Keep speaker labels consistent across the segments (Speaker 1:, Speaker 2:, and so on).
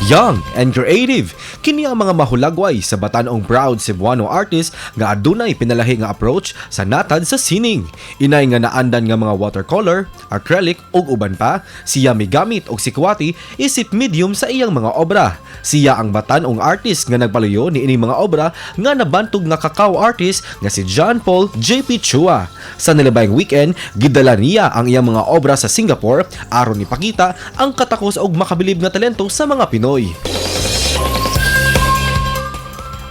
Speaker 1: Young and creative, kini ang mga mahulagway sa Batan-on'g proud Cebuano artist nga adunay pinalahi nga approach sa natad sa sining. Inay nga naandan nga mga watercolor, acrylic ug uban pa, siya migamit og sikwate isip medium sa iyang mga obra. Siya ang Batan-on'g artist nga nagpaluyo ni ining mga obra nga nabantog nga Cacao artist nga si John Paul J.P. Choa. Sa nilabayng weekend, gidala niya ang iyang mga obra sa Singapore aron ipakita ang katakos og makabilib nga talento sa mga Pinoy.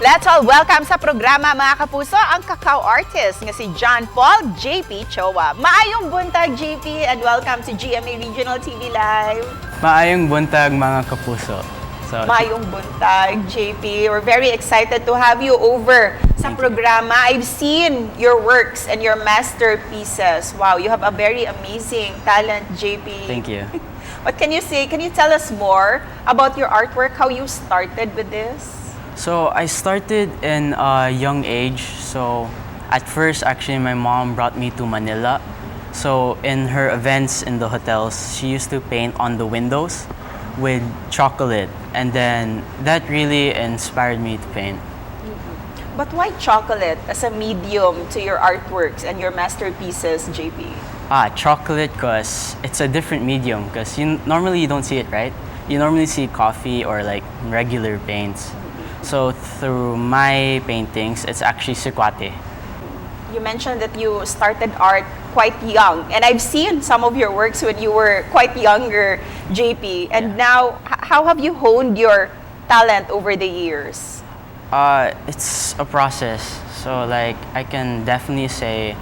Speaker 2: Let's all welcome sa programa mga kapuso ang Cacao artist nga si John Paul J.P. Choa. Maayong buntag JP and welcome to GMA Regional TV Live.
Speaker 3: Maayong buntag mga kapuso.
Speaker 2: Maayong buntag JP. We're very excited to have you over sa programa. I've seen your works and your masterpieces. Wow, you have a very amazing talent JP.
Speaker 3: Thank you.
Speaker 2: What can you say? Can you tell us more about your artwork, how you started with this?
Speaker 3: So I started in a young age. So at first, actually, my mom brought me to Manila. So in her events in the hotels, she used to paint on the windows with chocolate. And then that really inspired me to paint.
Speaker 2: But why chocolate as a medium to your artworks and your masterpieces, JP?
Speaker 3: Chocolate because it's a different medium because normally you don't see it, right? You normally see coffee or like regular paints. So through my paintings, it's actually sikwate.
Speaker 2: You mentioned that you started art quite young, and I've seen some of your works when you were quite younger, JP. And now, how have you honed your talent over the years?
Speaker 3: It's a process. So like I can definitely say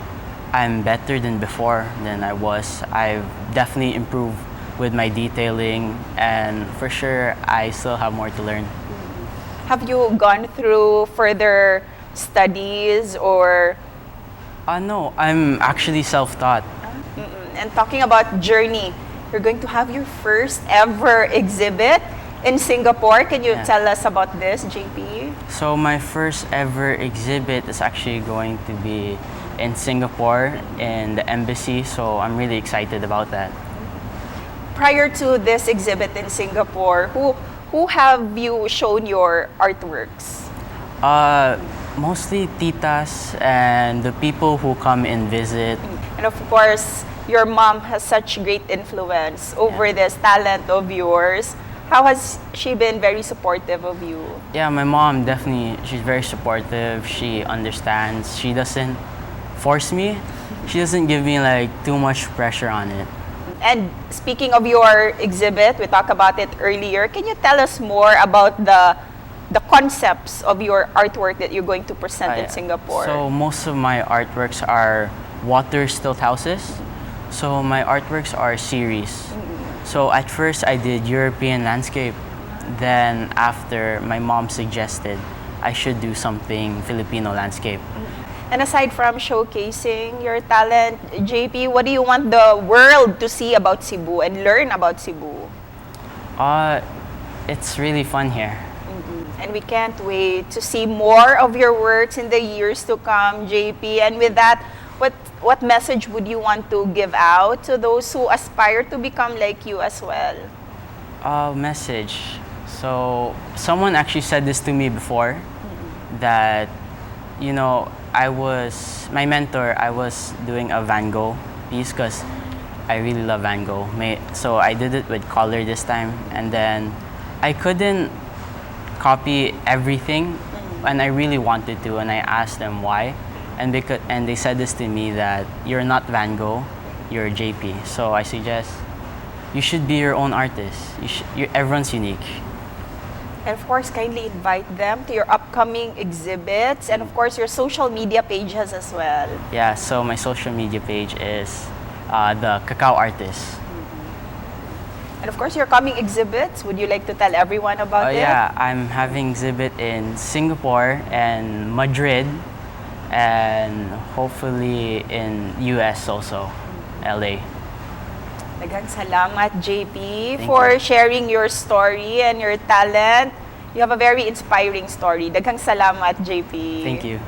Speaker 3: I'm better than before than I was. I've definitely improved with my detailing, and for sure I still have more to learn.
Speaker 2: Have you gone through further studies or?
Speaker 3: No, I'm actually self-taught.
Speaker 2: And talking about journey, you're going to have your first ever exhibit in Singapore. Can you tell us about this, JP?
Speaker 3: So my first ever exhibit is actually going to be in Singapore in the embassy, so I'm really excited about that.
Speaker 2: Prior to this exhibit in Singapore, who have you shown your artworks?
Speaker 3: Mostly titas and the people who come and visit.
Speaker 2: And of course, your mom has such great influence over this talent of yours. How has she been very supportive of you?
Speaker 3: Yeah, my mom definitely, she's very supportive. She understands. She doesn't force me. She doesn't give me like too much pressure on it.
Speaker 2: And speaking of your exhibit, we talked about it earlier. Can you tell us more about the concepts of your artwork that you're going to present in Singapore?
Speaker 3: So most of my artworks are water stilt houses. So my artworks are series. So at first I did European landscape. Then after, my mom suggested I should do something Filipino landscape.
Speaker 2: And aside from showcasing your talent, JP, what do you want the world to see about Cebu and learn about Cebu?
Speaker 3: It's really fun here.
Speaker 2: And we can't wait to see more of your works in the years to come, JP. And with that, what message would you want to give out to those who aspire to become like you as well?
Speaker 3: Message. So someone actually said this to me before, that, you know, my mentor, I was doing a Van Gogh piece because I really love Van Gogh. So I did it with color this time, and then I couldn't copy everything, and I really wanted to, and I asked them why, and they said this to me, that you're not Van Gogh, you're JP. So I suggest you should be your own artist. Everyone's unique.
Speaker 2: And of course, kindly invite them to your upcoming exhibits, and of course, your social media pages as well.
Speaker 3: Yeah, so my social media page is the Cacao artist.
Speaker 2: And of course, your coming exhibits, would you like to tell everyone about it?
Speaker 3: Yeah, I'm having exhibit in Singapore and Madrid, and hopefully in US also, LA.
Speaker 2: Daghang salamat, JP, for sharing your story and your talent. You have a very inspiring story. Daghang salamat, JP.
Speaker 3: Thank you.